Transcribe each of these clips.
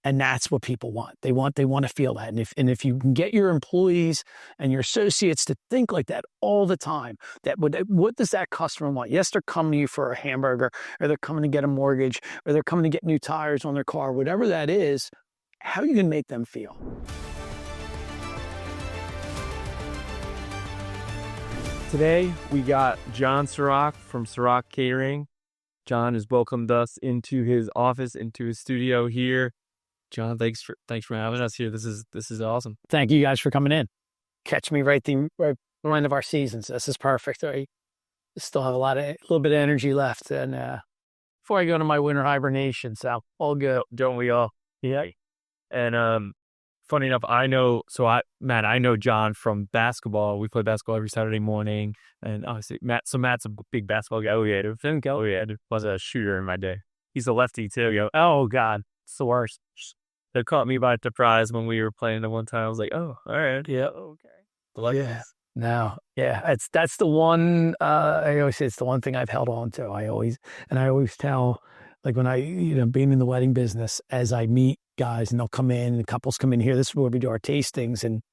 And that's what people want. They want to feel that. And if you can get your employees and your associates to think like that all the time, that what does that customer want? Yes, they're coming to you for a hamburger, or they're coming to get a mortgage, or they're coming to get new tires on their car, whatever that is. How are you going to make them feel? Today, we got John Serock from Serock Catering. John has welcomed us into his office, into his studio here. John, thanks for having us here. This is awesome. Thank you guys for coming in. Catch me right the end of our seasons. This is perfect. I still have a little bit of energy left, and before I go into my winter hibernation, so all good. Don't we all? Yeah. And funny enough, I know John from basketball. We play basketball every Saturday morning, and obviously Matt's a big basketball guy. I was a shooter in my day. He's a lefty too. Oh God, it's the worst. They caught me by surprise when we were playing the one time. I was like, oh, all right. Yeah. Okay. Yeah. No. Yeah. That's the one, I always say it's the one thing I've held on to. I always tell, like when I, being in the wedding business, as I meet guys and they'll come in and couples come in here, this is where we do our tastings. And,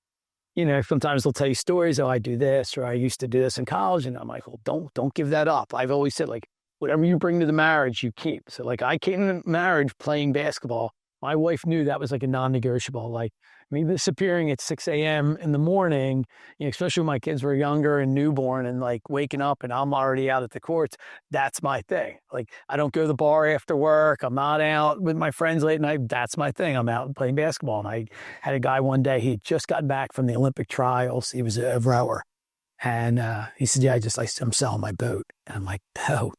sometimes they'll tell you stories. Oh, I do this, or I used to do this in college. And I'm like, well, don't give that up. I've always said, like, whatever you bring to the marriage, you keep. So like I came to marriage playing basketball. My wife knew that was like a non-negotiable. Like me disappearing at 6 a.m. in the morning, especially when my kids were younger and newborn, and like waking up and I'm already out at the courts. That's my thing. Like I don't go to the bar after work. I'm not out with my friends late night. That's my thing. I'm out playing basketball. And I had a guy one day, he just got back from the Olympic trials. He was a rower. And he said, yeah, I'm selling my boat. And I'm like, no.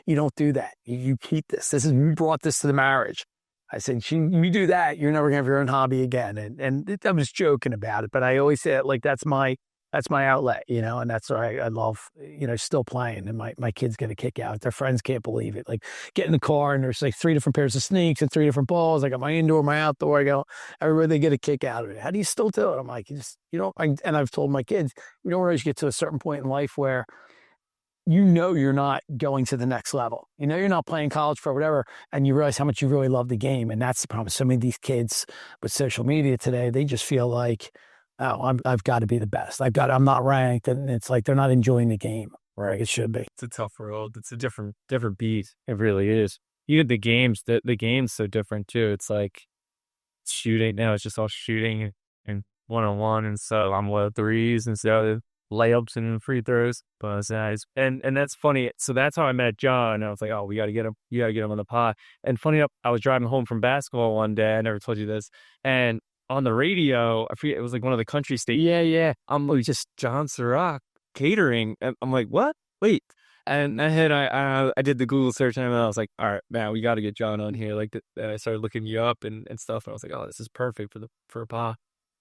You don't do that. You keep this. You brought this to the marriage. I said, you do that, you're never going to have your own hobby again. And I was joking about it, but I always say it like that's my outlet, and that's why I love, still playing. And my kids get a kick out. Their friends can't believe it. Like get in the car and there's like 3 different pairs of sneaks and 3 different balls. I got my indoor, my outdoor. Everybody, they get a kick out of it. How do you still do it? I'm like, and I've told my kids, you don't always get to a certain point in life where you're not going to the next level. You're not playing college for whatever, and you realize how much you really love the game. And that's the problem. So many of these kids with social media today, they just feel like, oh, I've got to be the best. I'm not ranked, and it's like they're not enjoying the game right? It should be. It's a tough world. It's a different beat. It really is. Even the game's so different too. It's like shooting now. It's just all shooting and one-on-one, and so I'm low threes and so layups and free throws. But and that's funny. So that's how I met John. I was like, oh, we got to get him. You got to get him on the pod. And funny enough, I was driving home from basketball one day. I never told you this. And on the radio, I forget, it was like one of the country stations. Yeah. I'm like, just John Serock Catering. And I'm like, what? Wait. And I did the Google search and I was like, all right, man, we got to get John on here. Like, and I started looking you up and stuff. And I was like, oh, this is perfect for a pod.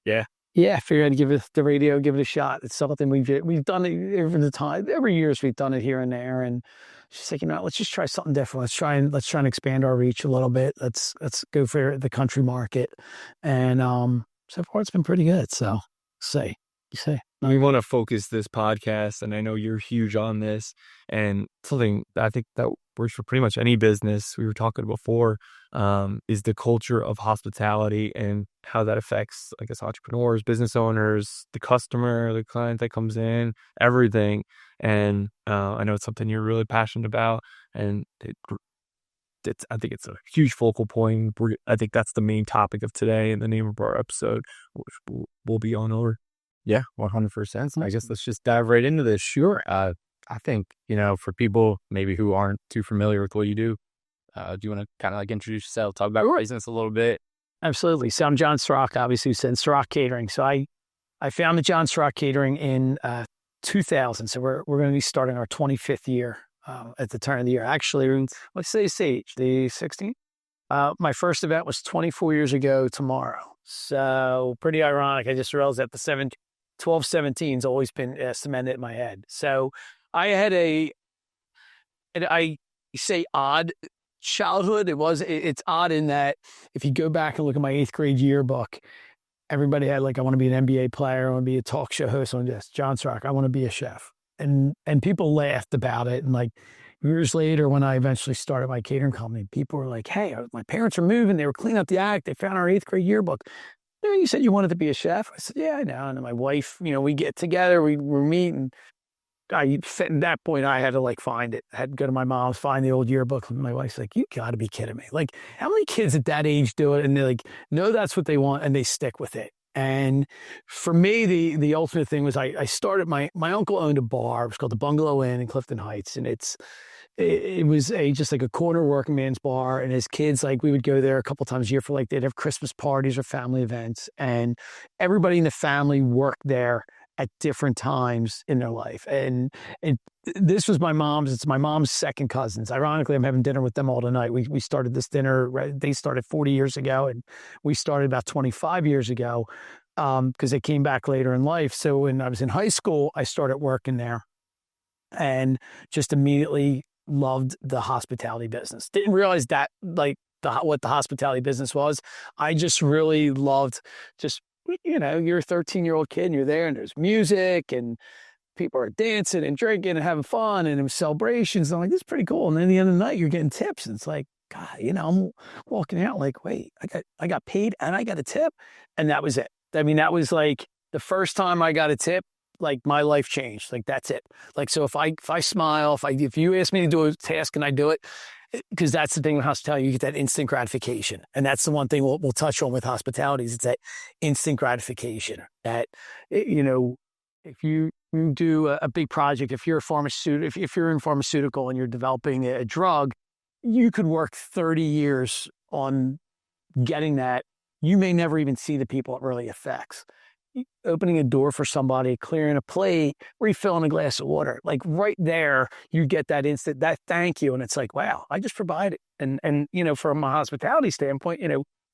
Yeah. Yeah, I figured I'd give it the radio, give it a shot. It's something we've done it every year. We've done it here and there, and she's like, let's just try something different. Let's try and expand our reach a little bit. Let's go for the country market, and so far it's been pretty good. So, you say. We want to focus this podcast, and I know you're huge on this, and something I think that works for pretty much any business we were talking before, is the culture of hospitality and how that affects, I guess, entrepreneurs, business owners, the customer, the client that comes in, everything. And I know it's something you're really passionate about, and I think it's a huge focal point. I think that's the main topic of today and the name of our episode, which we'll be on over. Yeah, 100%. I guess let's just dive right into this. Sure. I think, for people maybe who aren't too familiar with what you do you want to kind of like introduce yourself, talk about your business a little bit? Absolutely. So I'm John Serock, obviously, who said Serock Catering. So I founded John Serock Catering in 2000. So we're going to be starting our 25th year at the turn of the year. Actually, let's say the 16th. My first event was 24 years ago tomorrow. So pretty ironic. I just realized that the 12-17's always been cemented in my head. So I had I say odd childhood. It's odd in that if you go back and look at my 8th grade yearbook, everybody had like, I want to be an NBA player, I want to be a talk show host, on this John Serock, I want to be a chef. And people laughed about it. And like, years later, when I eventually started my catering company, people were like, hey, my parents are moving. They were cleaning up the act. They found our 8th grade yearbook. You said you wanted to be a chef. I said, yeah, I know. And then my wife, we get together, we meet, and at that point, I had to like find it. I had to go to my mom's, find the old yearbook. And my wife's like, you got to be kidding me. Like, how many kids at that age do it? And they're like, no, that's what they want. And they stick with it. And for me, the ultimate thing was I started, my uncle owned a bar. It was called the Bungalow Inn in Clifton Heights. And it was just like a corner working man's bar. And his kids, like, we would go there a couple times a year for like, they'd have Christmas parties or family events. And everybody in the family worked there at different times in their life. And this was it's my mom's second cousins. Ironically, I'm having dinner with them all tonight. We started this dinner, they started 40 years ago, and we started about 25 years ago because they came back later in life. So when I was in high school, I started working there and just immediately loved the hospitality business. Didn't realize that what the hospitality business was. I just really loved you're a 13-year-old kid and you're there and there's music and people are dancing and drinking and having fun and it was celebrations. And I'm like, this is pretty cool. And then at the end of the night, you're getting tips. And it's like, God, I'm walking out like, wait, I got paid and I got a tip. And that was it. I mean, that was like the first time I got a tip, like my life changed. Like, that's it. Like, so if I smile, if you ask me to do a task and I do it, because that's the thing with hospitality, you get that instant gratification. And that's the one thing we'll touch on with hospitality is it's that instant gratification that, if you do a big project, if you're a pharmaceutical, if you're in pharmaceutical and you're developing a drug, you could work 30 years on getting that. You may never even see the people it really affects. Opening a door for somebody, clearing a plate, refilling a glass of water, like right there, you get that instant, that thank you. And it's like, wow, I just provided. And from a hospitality standpoint,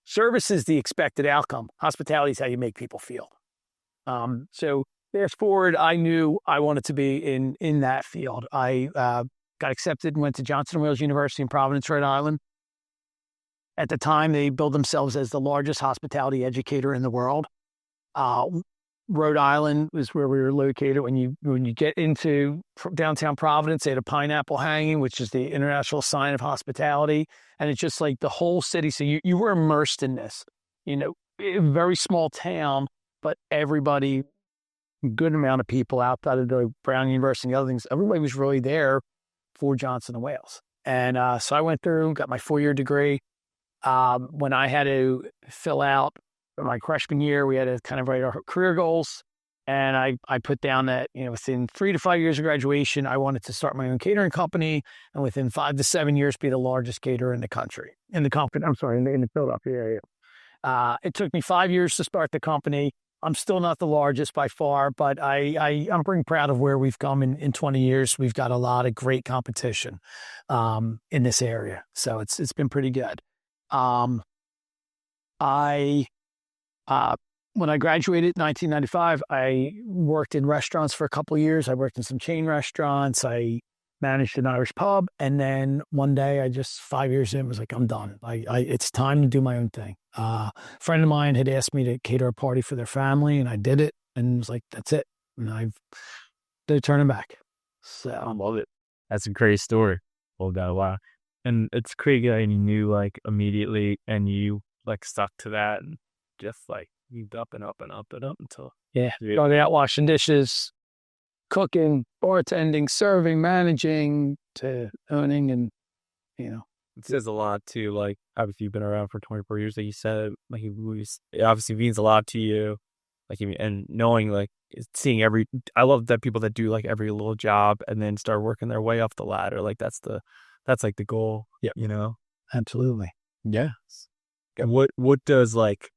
service is the expected outcome. Hospitality is how you make people feel. So fast forward, I knew I wanted to be in that field. I got accepted and went to Johnson & Wales University in Providence, Rhode Island. At the time, they billed themselves as the largest hospitality educator in the world. Rhode Island was where we were located. When you get into downtown Providence, they had a pineapple hanging, which is the international sign of hospitality. And it's just like the whole city. So you were immersed in this, a very small town, but everybody, good amount of people outside of the Brown University and the other things, everybody was really there for Johnson & Wales. And so I went through, got my 4-year degree. When I had to fill out my freshman year, we had to kind of write our career goals. And I put down that, within 3 to 5 years of graduation, I wanted to start my own catering company. And within 5 to 7 years, be the largest caterer in the country, in the Philadelphia area. It took me 5 years to start the company. I'm still not the largest by far, but I'm pretty proud of where we've come in 20 years. We've got a lot of great competition in this area. So it's been pretty good. When I graduated in 1995, I worked in restaurants for a couple of years. I worked in some chain restaurants. I managed an Irish pub. And then one day I just 5 years in was like, I'm done. It's time to do my own thing. A friend of mine had asked me to cater a party for their family and I did it and was like, that's it. And I've no turning back. So I love it. That's a great story. Well, that a lot. And it's crazy that you knew like immediately and you like stuck to that and just like moved up and up and up and up until started out washing dishes, cooking, bartending, serving, managing to owning. And it says a lot too. Like obviously you've been around for 24 years, like you said, like it obviously means a lot to you. Like and knowing like seeing I love that people that do like every little job and then start working their way up the ladder. Like that's like the goal. Yeah, absolutely. Yeah. And what does like,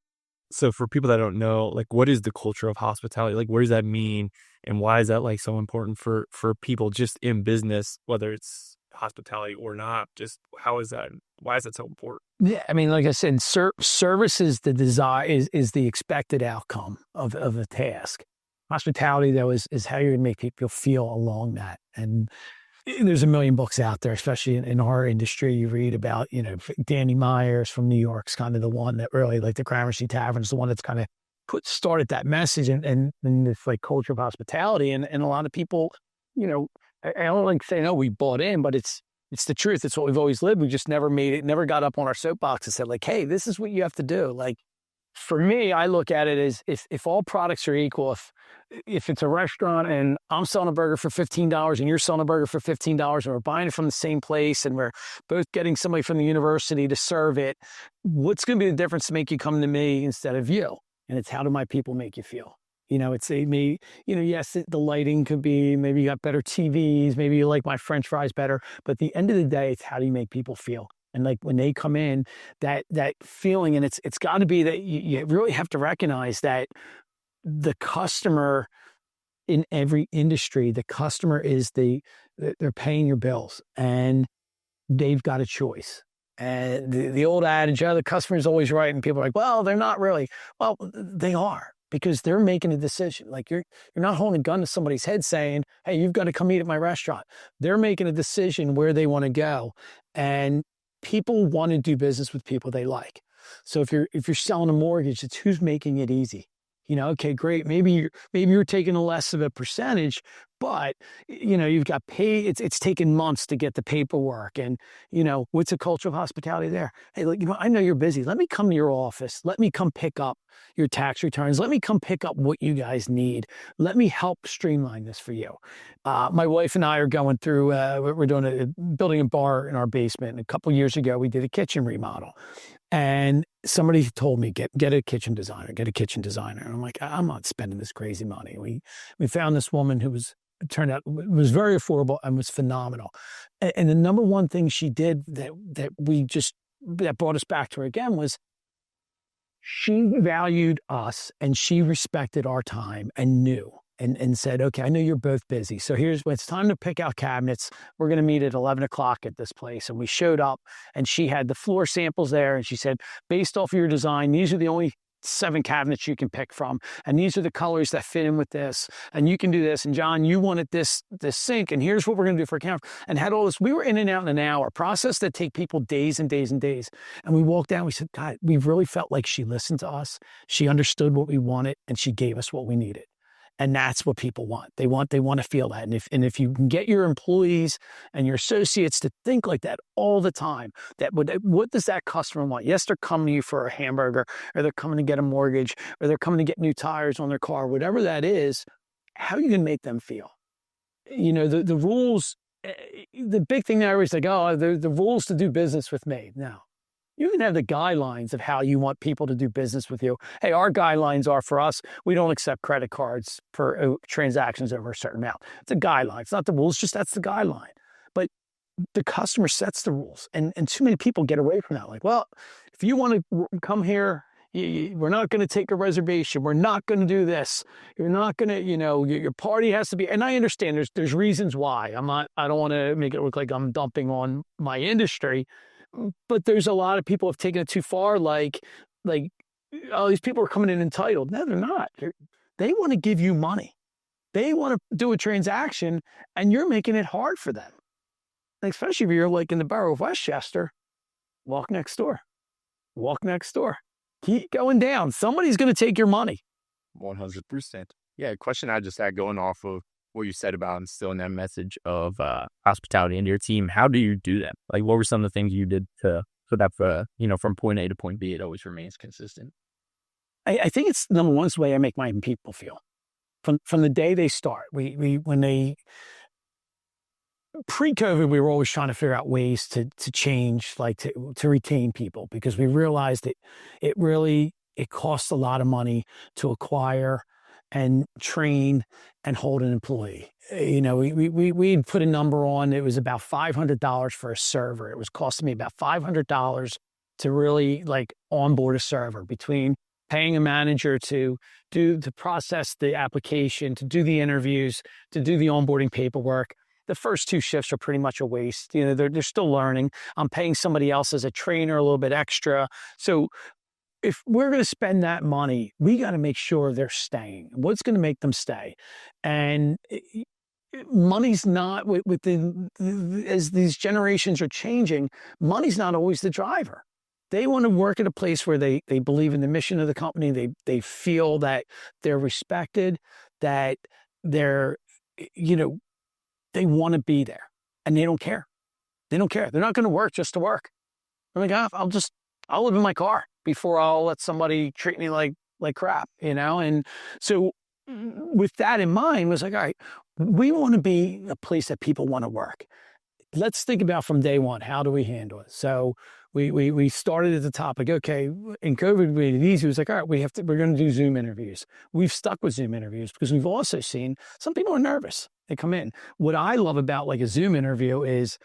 so for people that don't know, like what is the culture of hospitality? Like what does that mean? And why is that like so important for people just in business, whether it's hospitality or not? Just why is that so important? Yeah. I mean, like I said, service is the desire, is the expected outcome of a task. Hospitality though is how you're going to make people feel along that. And there's a million books out there, especially in our industry. You read about, Danny Myers from New York's kind of the one that really, like the Gramercy Tavern is the one that's kind of started that message and this like culture of hospitality. And a lot of people, I don't like saying, oh, we bought in, but it's the truth. It's what we've always lived. We just never made it, never got up on our soapbox and said like, hey, this is what you have to do. Like for me, I look at it as if all products are equal, if it's a restaurant and I'm selling a burger for $15 and you're selling a burger for $15 and we're buying it from the same place and we're both getting somebody from the university to serve it, what's going to be the difference to make you come to me instead of you? And it's how do my people make you feel? It's yes, the lighting could be, maybe you got better TVs, maybe you like my French fries better, but at the end of the day, it's how do you make people feel? And like when they come in, that feeling, and it's got to be that you really have to recognize that the customer in every industry, the customer is they're paying your bills and they've got a choice. And the old adage, the customer is always right. And people are like, well, they're not really. Well, they are. Because they're making a decision. Like you're not holding a gun to somebody's head saying, hey, you've got to come eat at my restaurant. They're making a decision where they want to go. And people want to do business with people they like. So if you're selling a mortgage, it's who's making it easy. Okay, great. Maybe you're taking a less of a percentage, but you've got it's taken months to get the paperwork. And what's the culture of hospitality there? Hey, look, I know you're busy. Let me come to your office. Let me come pick up your tax returns. Let me come pick up what you guys need. Let me help streamline this for you. My wife and I are going through, we're building a bar in our basement. And a couple of years ago, we did a kitchen remodel. And somebody told me, get a kitchen designer. And I'm like, I'm not spending this crazy money. We found this woman who turned out was very affordable and was phenomenal. And the number one thing she did that brought us back to her again was she valued us and she respected our time and knew. And said, okay, I know you're both busy. So here's when it's time to pick out cabinets. We're going to meet at 11 o'clock at this place. And we showed up and she had the floor samples there. And she said, based off of your design, these are the only 7 cabinets you can pick from. And these are the colors that fit in with this. And you can do this. And John, you wanted this sink. And here's what we're going to do for a counter. And had all this. We were in and out in an hour. Process that take people days and days and days. And we walked down. We said, God, we really felt like she listened to us. She understood what we wanted and she gave us what we needed. And that's what people want. They want to feel that. And if you can get your employees and your associates to think like that all the time, what does that customer want? Yes, they're coming to you for a hamburger, or they're coming to get a mortgage, or they're coming to get new tires on their car, whatever that is. How are you going to make them feel? The rules, the big thing that I always like, the rules to do business with me. No. You can have the guidelines of how you want people to do business with you. Hey, our guidelines are for us, we don't accept credit cards for transactions over a certain amount. It's a guideline. It's not the rules, just that's the guideline. But the customer sets the rules. And too many people get away from that. Like, well, if you want to come here, we're not going to take a reservation. We're not going to do this. You're not going to, your party has to be. And I understand there's reasons why. I don't want to make it look like I'm dumping on my industry. But there's a lot of people have taken it too far. Like, oh, these people are coming in entitled. No, they're not. They want to give you money. They want to do a transaction, and you're making it hard for them. Especially if you're like in the borough of Westchester, walk next door. Keep going down. Somebody's going to take your money. 100%. Yeah, a question I just had going off of what you said about instilling that message of hospitality into your team. How do you do that? Like, what were some of the things you did so that from point A to point B, it always remains consistent? I think it's number one, it's the way I make my people feel. From the day they start, pre-COVID, we were always trying to figure out ways to change, like to retain people, because we realized that it costs a lot of money to acquire and train and hold an employee. We'd put a number on, it was about $500 for a server. It was costing me about $500 to really onboard a server, between paying a manager to process the application, to do the interviews, to do the onboarding paperwork. The first 2 shifts are pretty much a waste. They're still learning. I'm paying somebody else as a trainer a little bit extra. So if we're going to spend that money, we got to make sure they're staying. What's going to make them stay? And money's not as these generations are changing, money's not always the driver. They want to work at a place where they believe in the mission of the company. They feel that they're respected, that they're, They want to be there and they don't care. They don't care. They're not going to work just to work. I'm like, I'll live in my car before I'll let somebody treat me like crap, you know? And so with that in mind, was like, all right, we want to be a place that people want to work. Let's think about from day one, how do we handle it? So we started at the top, like, okay, in COVID, we made it easy. It was like, all right, we're going to do Zoom interviews. We've stuck with Zoom interviews because we've also seen some people are nervous. They come in. What I love about like a Zoom interview is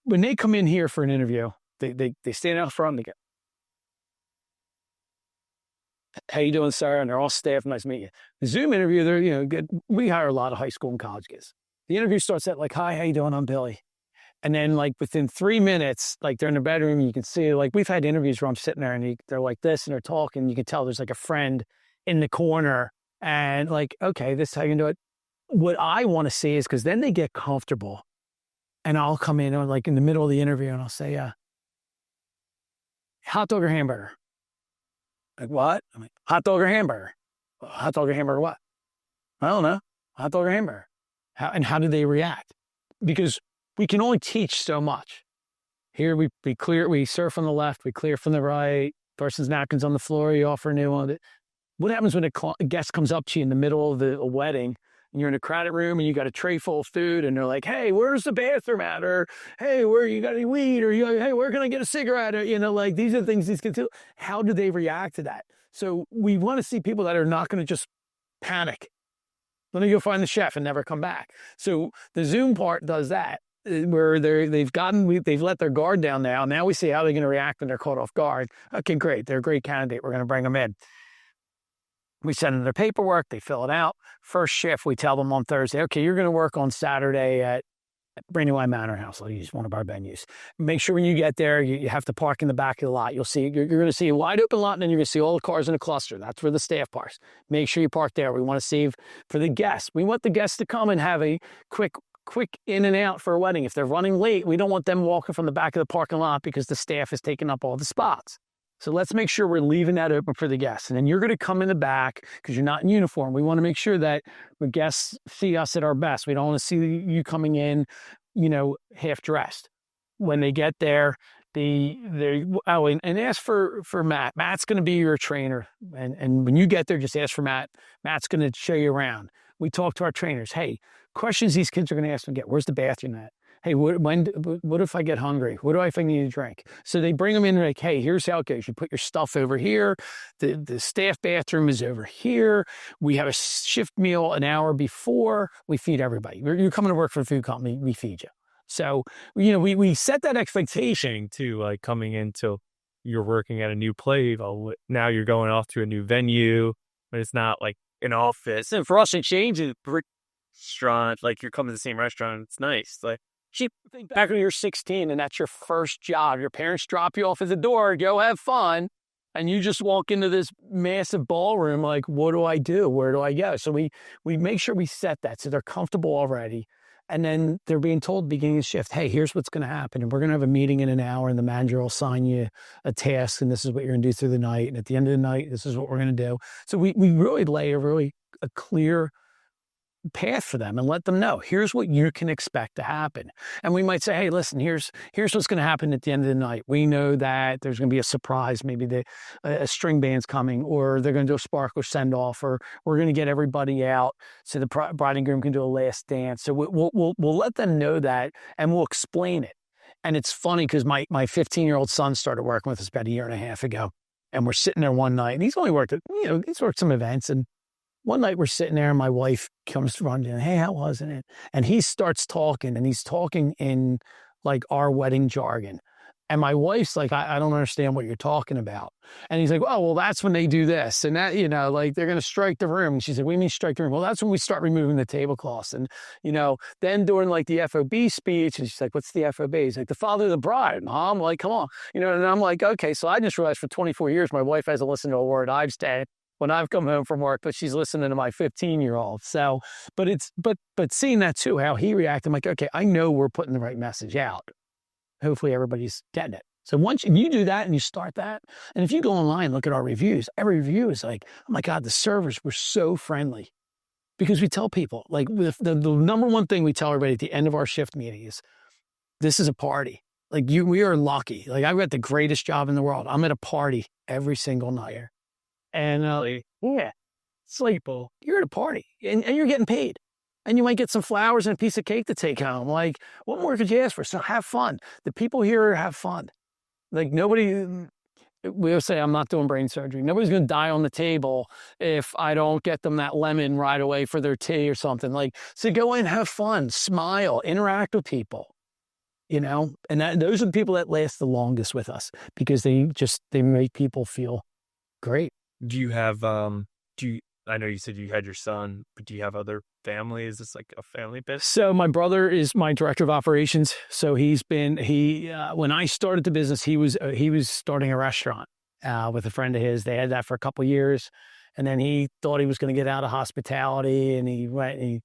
when they come in here for an interview, they stand out front and they go, how you doing, sir? And they're all staff. Nice to meet you. The Zoom interview, they're, we hire a lot of high school and college kids. The interview starts at like, hi, how you doing? I'm Billy. And then like within 3 minutes, like they're in the bedroom, you can see like we've had interviews where I'm sitting there and they're like this and they're talking. You can tell there's like a friend in the corner and like, okay, this is how you can do it. What I want to see is because then they get comfortable and I'll come in and like in the middle of the interview and I'll say, hot dog or hamburger? Like what? I'm like, hot dog or hamburger? Hot dog or hamburger what? I don't know. Hot dog or hamburger? How do they react? Because we can only teach so much. Here we clear, we serve on the left, we clear from the right, person's napkins on the floor, you offer a new one. What happens when a guest comes up to you in the middle of a wedding and you're in a crowded room and you got a tray full of food and they're like, hey, where's the bathroom at? Or, hey, where you got any weed? Or, hey, where can I get a cigarette? Or, like these are the things these kids do. How do they react to that? So we want to see people that are not going to just panic. Let me go find the chef and never come back. So the Zoom part does that, where they've let their guard down now. Now we see how they're going to react when they're caught off guard. Okay, great. They're a great candidate. We're going to bring them in. We send them their paperwork. They fill it out. First shift, we tell them on Thursday, okay, you're going to work on Saturday at Brandywine Manor House. I'll use one of our venues. Make sure when you get there, you have to park in the back of the lot. You'll see, you're going to see a wide open lot, and then you're going to see all the cars in a cluster. That's where the staff parks. Make sure you park there. We want to save for the guests. We want the guests to come and have a quick in and out for a wedding. If they're running late, we don't want them walking from the back of the parking lot because the staff is taking up all the spots. So let's make sure we're leaving that open for the guests. And then you're going to come in the back because you're not in uniform. We want to make sure that the guests see us at our best. We don't want to see you coming in, half dressed. When they get there, and ask for Matt. Matt's going to be your trainer. And when you get there, just ask for Matt. Matt's going to show you around. We talk to our trainers. Hey, questions these kids are going to ask them, where's the bathroom at? Hey, what if I get hungry? What do I need to drink? So they bring them in like, hey, here's how it goes. You put your stuff over here. The staff bathroom is over here. We have a shift meal an hour before. We feed everybody. You're coming to work for a food company. We feed you. So, we set that expectation to like coming into you're working at a new place. Now you're going off to a new venue, but it's not like an office. And for us, it changes. Restaurant, like you're coming to the same restaurant. It's nice. Like, back when you're 16 and that's your first job, your parents drop you off at the door, go have fun, and you just walk into this massive ballroom like, what do I do? Where do I go? So we make sure we set that so they're comfortable already. And then they're being told at the beginning of the shift, hey, here's what's going to happen. And we're going to have a meeting in an hour and the manager will assign you a task and this is what you're going to do through the night. And at the end of the night, this is what we're going to do. So we really lay a clear path for them and let them know, here's what you can expect to happen. And we might say, hey, listen, here's what's going to happen at the end of the night. We know that there's going to be a surprise. Maybe a string band's coming, or they're going to do a sparkler send off, or we're going to get everybody out so the bride and groom can do a last dance. So we'll let them know that, and we'll explain it. And it's funny because my 15-year-old son started working with us about a year and a half ago, and we're sitting there one night, and he's only worked some events, and one night we're sitting there and my wife comes running in, hey, how wasn't it? And he starts talking, and he's talking in like our wedding jargon. And my wife's like, I don't understand what you're talking about. And he's like, oh, well, that's when they do this. And that, like they're going to strike the room. And she said, what do you mean strike the room? Well, that's when we start removing the tablecloths. And, then during like the FOB speech, and she's like, what's the FOB? He's like, the father of the bride. Mom, like, come on. And I'm like, okay. So I just realized for 24 years, my wife hasn't listened to a word I've said when I've come home from work, but she's listening to my 15-year-old. So, but seeing that too, how he reacted, I'm like, okay, I know we're putting the right message out. Hopefully everybody's getting it. So once you do that and you start that, and if you go online and look at our reviews, every review is like, oh my God, the servers were so friendly. because we tell people, like, the number one thing we tell everybody at the end of our shift meeting is, this is a party. Like, we are lucky. Like, I've got the greatest job in the world. I'm at a party every single night. And yeah, it's like, you're at a party and you're getting paid. And you might get some flowers and a piece of cake to take home. Like, what more could you ask for? So have fun. The people here have fun. Like, nobody, we always say, I'm not doing brain surgery. Nobody's going to die on the table if I don't get them that lemon right away for their tea or something. Like, so go in, have fun, smile, interact with people, you know? And those are the people that last the longest with us, because they make people feel great. Do you have, I know you said you had your son, but do you have other family? Is this like a family business? So my brother is my director of operations. So when I started the business, he was starting a restaurant with a friend of his. They had that for a couple of years, and then he thought he was going to get out of hospitality, and he went and he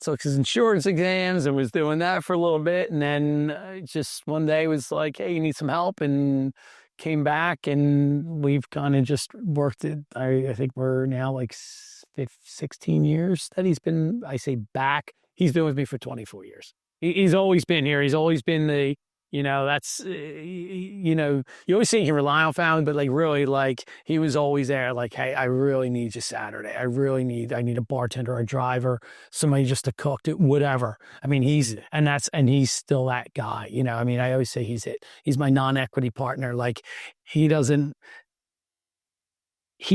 took his insurance exams and was doing that for a little bit, and then just one day was like, "Hey, you need some help," and came back, and we've kind of just worked it. I think we're now like 16 years that he's been, I say back. He's been with me for 24 years. He's always been here. He's always been the, that's, you always say you can rely on family, but like really, like he was always there. Like, hey, I really need you Saturday. I need a bartender, a driver, somebody just to cook it, whatever. I mean, he's still that guy, I mean, I always say he's my non-equity partner. Like he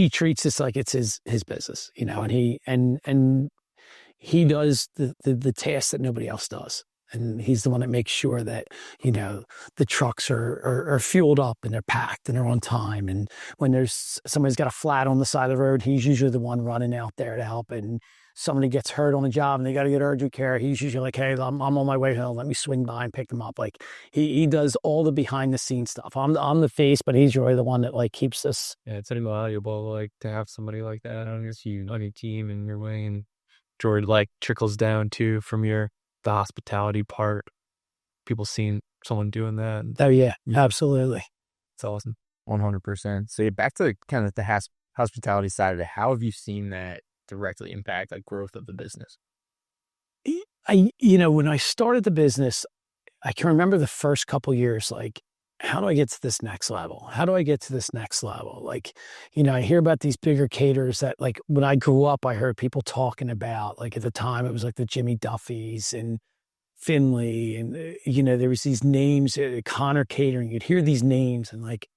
treats this like it's his business, and he does the tasks that nobody else does. And he's the one that makes sure that, the trucks are fueled up and they're packed and they're on time. And when somebody's got a flat on the side of the road, he's usually the one running out there to help. And somebody gets hurt on the job and they got to get urgent care, he's usually like, hey, I'm on my way home. Let me swing by and pick them up. Like he does all the behind the scenes stuff. I'm the face, but he's really the one that like keeps us. Yeah, it's invaluable, like to have somebody like that on your team and your way, and Jordan like trickles down too from the hospitality part. People seeing someone doing that. Oh yeah, absolutely. It's awesome. 100%. So back to kind of the hospitality side of it. How have you seen that directly impact like growth of the business? When I started the business, I can remember the first couple years, like, how do I get to this next level? How do I get to this next level? Like, I hear about these bigger caterers that, like, when I grew up, I heard people talking about, like, at the time, it was like the Jimmy Duffys and Finley. And, there was these names, Connor Catering. You'd hear these names and like,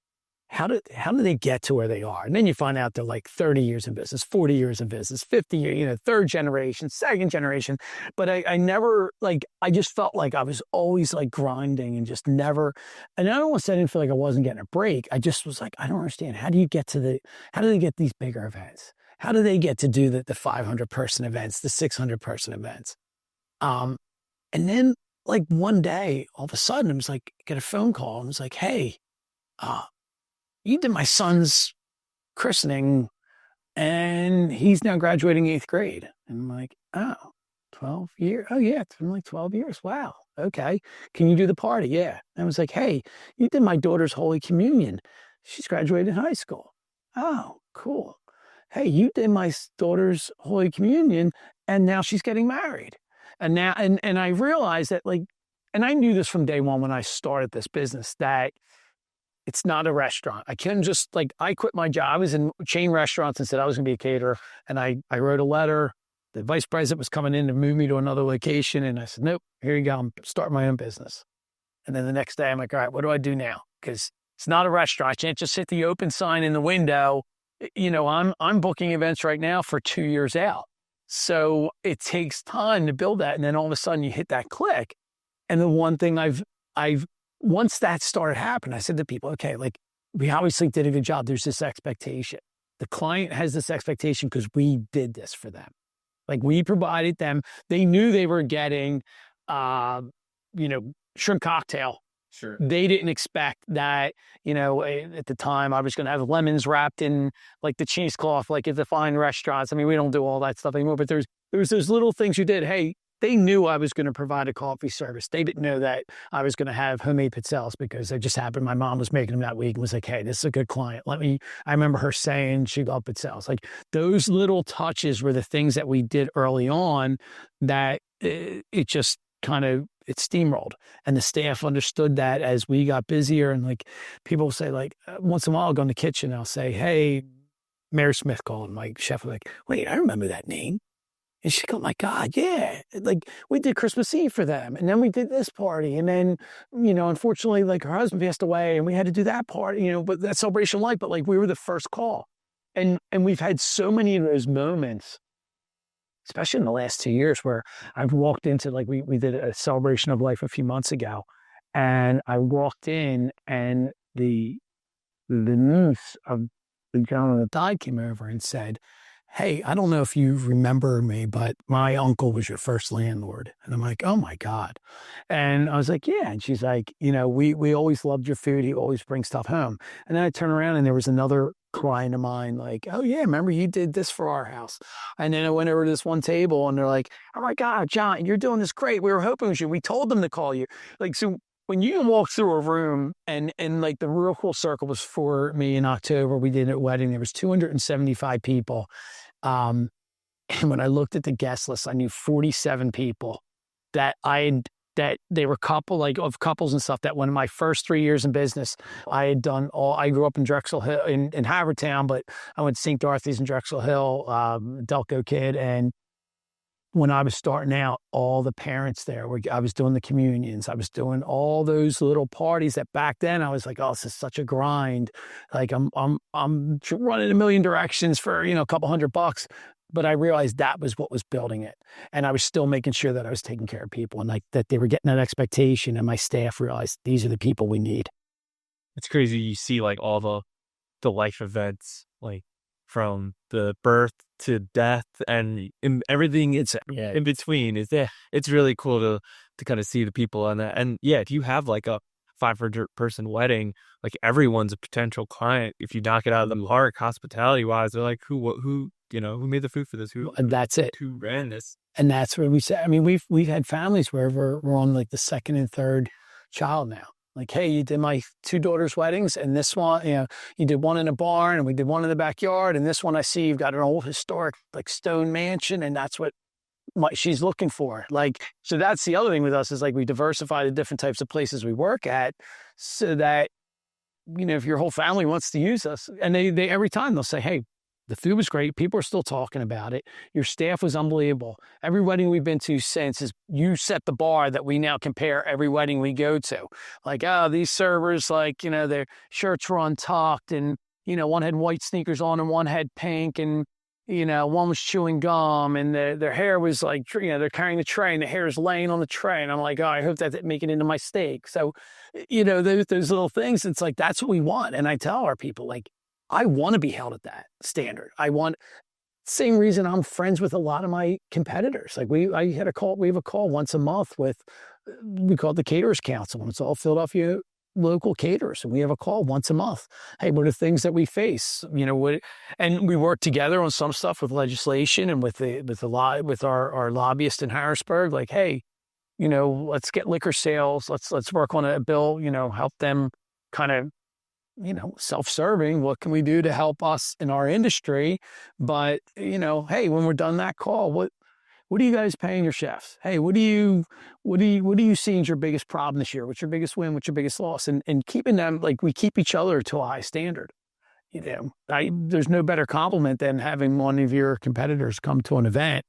how do they get to where they are? And then you find out they're like 30 years in business, 40 years in business, 50 years, third generation, second generation. But I never, like, I just felt like I was always like grinding and just never, and I don't want to say I didn't feel like I wasn't getting a break. I just was like, I don't understand. How do they get these bigger events? How do they get to do the 500 person events, the 600 person events? And then like one day, all of a sudden, it was like, get a phone call and it was like, hey, you did my son's christening and he's now graduating 8th grade. And I'm like, oh, 12 years? Oh yeah, it's been like 12 years. Wow. Okay. Can you do the party? Yeah. And I was like, hey, you did my daughter's Holy Communion. She's graduated high school. Oh, cool. Hey, you did my daughter's Holy Communion and now she's getting married. And now, and I realized that, like, and I knew this from day one when I started this business, that it's not a restaurant. I couldn't just, like, I quit my job. I was in chain restaurants and said I was going to be a caterer. And I wrote a letter. The vice president was coming in to move me to another location. And I said, nope, here you go. I'm starting my own business. And then the next day I'm like, all right, what do I do now? Because it's not a restaurant. I can't just hit the open sign in the window. I'm booking events right now for 2 years out. So it takes time to build that. And then all of a sudden you hit that click. And the one thing once that started happening, I said to people, okay, like, we obviously did a good job. There's this expectation. The client has this expectation because we did this for them. Like, we provided them. They knew they were getting, shrimp cocktail. Sure. They didn't expect that, at the time I was going to have lemons wrapped in like the cheesecloth, like at the fine restaurants. I mean, we don't do all that stuff anymore, but there's those little things you did. Hey, they knew I was going to provide a coffee service. They didn't know that I was going to have homemade pizzelles because it just happened. My mom was making them that week and was like, hey, this is a good client. I remember her saying she loved pizzelles. Like those little touches were the things that we did early on that it just kind of, it steamrolled, and the staff understood that as we got busier. And like people will say, like once in a while I'll go in the kitchen, I'll say, hey, Mary Smith called, my chef was like, wait, I remember that name. And she'd go, oh my God, yeah. Like we did Christmas Eve for them. And then we did this party. And then, unfortunately, like her husband passed away and we had to do that party, but that celebration life, but like we were the first call. And we've had so many of those moments, especially in the last 2 years, where I've walked into, like we did a celebration of life a few months ago. And I walked in and the niece of the gentleman that died came over and said, hey, I don't know if you remember me, but my uncle was your first landlord. And I'm like, oh my God. And I was like, yeah. And she's like, we always loved your food. He always brings stuff home. And then I turned around and there was another client of mine like, oh yeah, remember you did this for our house. And then I went over to this one table and they're like, oh my God, John, you're doing this great. We were hoping we told them to call you. Like, so when you walk through a room and like the real cool circle was for me in October, we did a wedding. There was 275 people. And when I looked at the guest list, I knew 47 people that they were of couples and stuff that when in my first 3 years in business, I grew up in Drexel Hill in Havertown, but I went to St. Dorothy's in Drexel Hill, Delco kid. And when I was starting out, all the parents there I was doing the communions. I was doing all those little parties that back then I was like, oh, this is such a grind. Like I'm running a million directions for, a couple $100. But I realized that was what was building it. And I was still making sure that I was taking care of people and like that they were getting that expectation. And my staff realized these are the people we need. It's crazy. You see like all the life events, like from the birth to death and everything it's in between. It's really cool to kind of see the people on that. And yeah, if you have like a 500-person wedding, like everyone's a potential client. If you knock it out of the park, hospitality wise, they're like, who made the food for this? And that's it. Who ran this? And that's where we say, I mean, we've had families where we're on like the second and third child now. Like, hey, you did my 2 daughters' weddings, and this one, you did one in a barn, and we did one in the backyard, and this one I see you've got an old historic like stone mansion, and that's what she's looking for. Like, so that's the other thing with us is like we diversify the different types of places we work at, so that if your whole family wants to use us, and they every time they'll say, hey, the food was great. People are still talking about it. Your staff was unbelievable. Every wedding we've been to since is you set the bar that we now compare every wedding we go to. Like, these servers, like, their shirts were untucked and, one had white sneakers on and one had pink and, one was chewing gum and their hair was like, they're carrying the tray and the hair is laying on the tray. And I'm like, oh, I hope that didn't make it into my steak. So, those little things, it's like, that's what we want. And I tell our people, like, I want to be held at that standard. Same reason I'm friends with a lot of my competitors. Like we have a call once a month we call it the Caterers Council. And it's all Philadelphia local caterers. And we have a call once a month. Hey, what are the things that we face? And we work together on some stuff with legislation and with our lobbyist in Harrisburg. Like, hey, let's get liquor sales. Let's work on a bill, help them kind of, self-serving. What can we do to help us in our industry? But, hey, when we're done that call, what are you guys paying your chefs? Hey, what do you see as your biggest problem this year? What's your biggest win? What's your biggest loss? And keeping them, like we keep each other to a high standard. There's no better compliment than having one of your competitors come to an event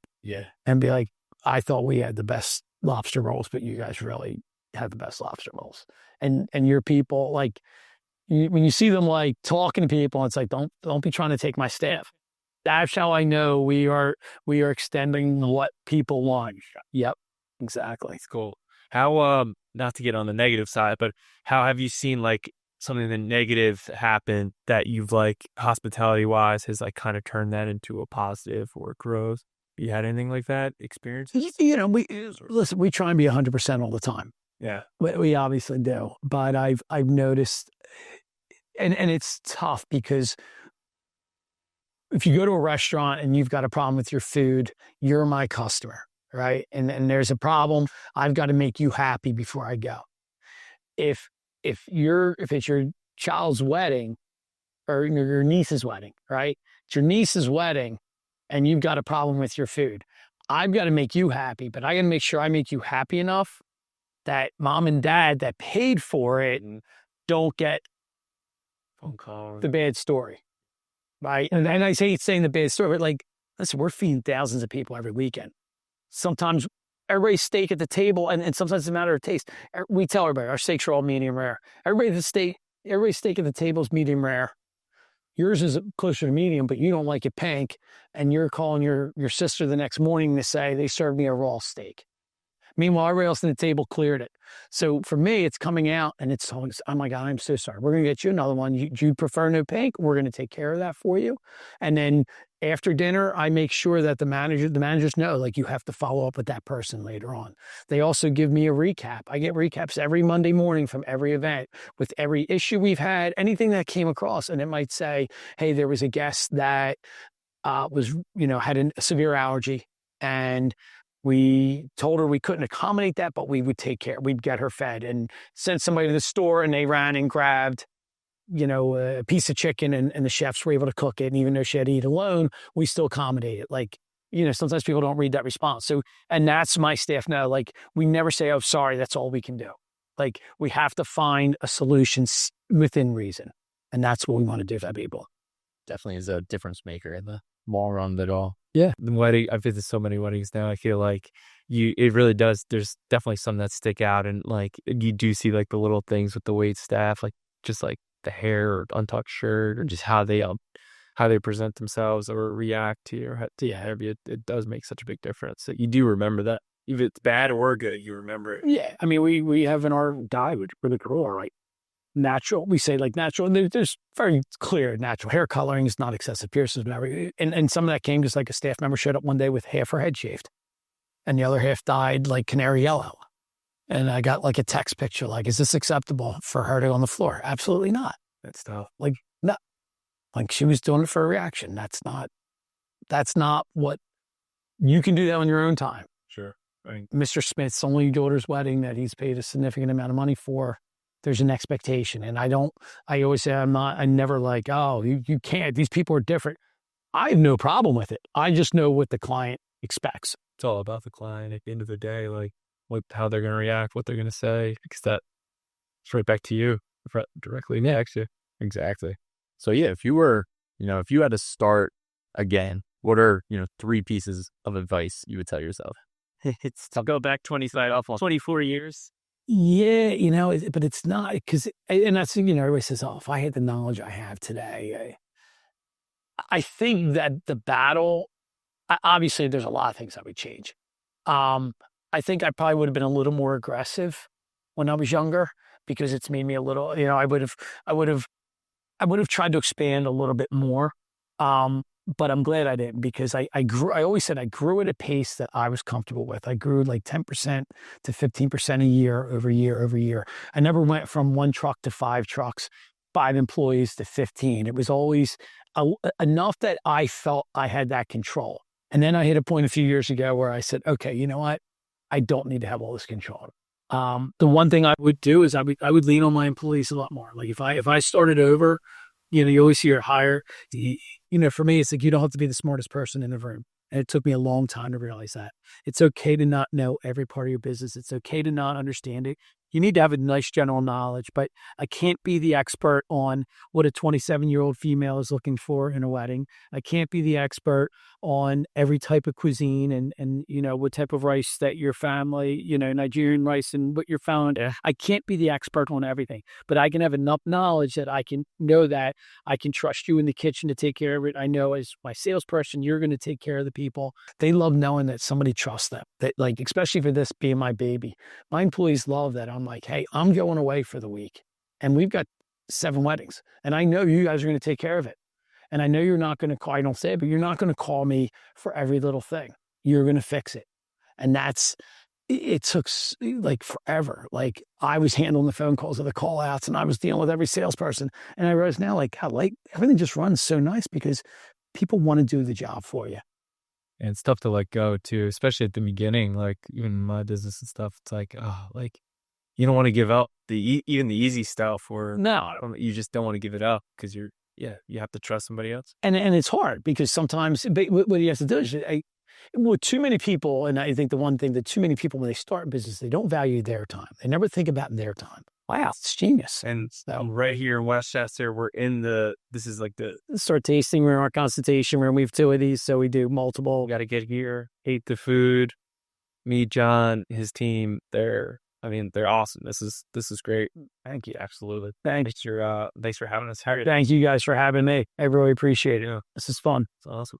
and be like, I thought we had the best lobster rolls, but you guys really had the best lobster rolls. And your people, like, when you see them like talking to people, it's like, don't be trying to take my staff. That's how I know we are extending what people want. Yep, exactly. It's cool. How not to get on the negative side, but how have you seen like something that negative happen that you've like hospitality wise has like kind of turned that into a positive or growth? You had anything like that experience? We try and be 100% all the time. Yeah, we obviously do, but I've noticed. And it's tough because if you go to a restaurant and you've got a problem with your food, you're my customer. right? And there's a problem. I've got to make you happy before I go. If it's your child's wedding or your niece's wedding, right? It's your niece's wedding and you've got a problem with your food. I've got to make you happy, but I got to make sure I make you happy enough that mom and dad that paid for it don't get Phone call. the bad story, right? And I say saying the bad story, but like, listen, we're feeding thousands of people every weekend. Sometimes everybody's steak at the table, and sometimes it's a matter of taste. We tell everybody our steaks are all medium rare. Everybody's steak at the table is medium rare. Yours is closer to medium, but you don't like it pink, and you're calling your sister the next morning to say they served me a raw steak. Meanwhile, everybody else at the table cleared it. So for me, it's coming out and it's always, oh my God, I'm so sorry. We're going to get you another one. You prefer no pink? We're going to take care of that for you. And then after dinner, I make sure that the managers know, like, you have to follow up with that person later on. They also give me a recap. I get recaps every Monday morning from every event with every issue we've had, anything that came across. And it might say, hey, there was a guest that had a severe allergy, and we told her we couldn't accommodate that, but we would take care. We'd get her fed and send somebody to the store, and they ran and grabbed, a piece of chicken, and the chefs were able to cook it. And even though she had to eat alone, we still accommodated. Like, sometimes people don't read that response. So, and that's my staff now. Like, we never say, oh, sorry, that's all we can do. Like, we have to find a solution within reason. And that's what we want to do for people. Definitely is a difference maker in the long run of it all. Yeah, the wedding. I've visited so many weddings now. I feel like it really does. There's definitely some that stick out, and like you do see like the little things with the wait staff, like just like the hair or untucked shirt, or just how they present themselves or react to your interview. It does make such a big difference. So you do remember that, if it's bad or good, you remember it. Yeah, I mean, we have in our guide for the girl, right? Natural, we say like natural, and there's very clear natural hair coloring is not excessive piercings, and some of that came just like a staff member showed up one day with half her head shaved, and the other half dyed like canary yellow, and I got like a text picture like, is this acceptable for her to go on the floor? Absolutely not. That's tough. Like, no, like she was doing it for a reaction. That's not what you can do that on your own time. Sure. Right. Mr. Smith's only daughter's wedding that he's paid a significant amount of money for. There's an expectation. And I always say, I never like, oh, you can't, these people are different. I have no problem with it. I just know what the client expects. It's all about the client at the end of the day, like how they're going to react, what they're going to say, because that's right back to you directly next. Yeah. Exactly. So yeah, if you had to start again, what are, 3 pieces of advice you would tell yourself? It's to go back 24 years. Yeah, but it's not, because, and that's, everybody says, oh, if I had the knowledge I have today, I think that the battle, obviously there's a lot of things I would change. I think I probably would have been a little more aggressive when I was younger, because it's made me a little, I would have tried to expand a little bit more. But I'm glad I didn't, because I always said I grew at a pace that I was comfortable with. I grew like 10% to 15% a year over year. I never went from 1 truck to 5 trucks, 5 employees to 15. It was always enough that I felt I had that control. And then I hit a point a few years ago where I said, okay, you know what? I don't need to have all this control. The one thing I would do is I would lean on my employees a lot more. Like if I started over, you always hear hire. For me, it's like you don't have to be the smartest person in the room. And it took me a long time to realize that. It's okay to not know every part of your business. It's okay to not understand it. You need to have a nice general knowledge, but I can't be the expert on what a 27-year-old female is looking for in a wedding. I can't be the expert on every type of cuisine and what type of rice that your family, Nigerian rice and what you're found. Yeah. I can't be the expert on everything, but I can have enough knowledge that I can know that I can trust you in the kitchen to take care of it. I know as my salesperson, you're going to take care of the people. They love knowing that somebody trusts them, that like, especially for this being my baby. My employees love that. I'm like, hey, I'm going away for the week and we've got 7 weddings and I know you guys are going to take care of it. And I know you're not going to call, I don't say it, but you're not going to call me for every little thing. You're going to fix it. And it took like forever. Like I was handling the phone calls or the call outs and I was dealing with every salesperson. And I realize now like how everything just runs so nice because people want to do the job for you. And it's tough to let go too, especially at the beginning, like even my business and stuff. It's like, oh, like you don't want to give up even the easy stuff, or No. you just don't want to give it up because you have to trust somebody else. And it's hard because sometimes what you have to do is, with too many people, and I think the one thing that too many people, when they start business, they don't value their time. They never think about their time. Wow, it's genius. And so, right here in Westchester, we're in this is like the Start tasting room, our consultation room. We have 2 of these, so we do multiple. Got to get here, ate the food, meet John, his team. They're awesome. This is great. Thank you. Absolutely. Thanks. Thanks for having us. Thank you guys for having me. I really appreciate it. This is fun. It's awesome.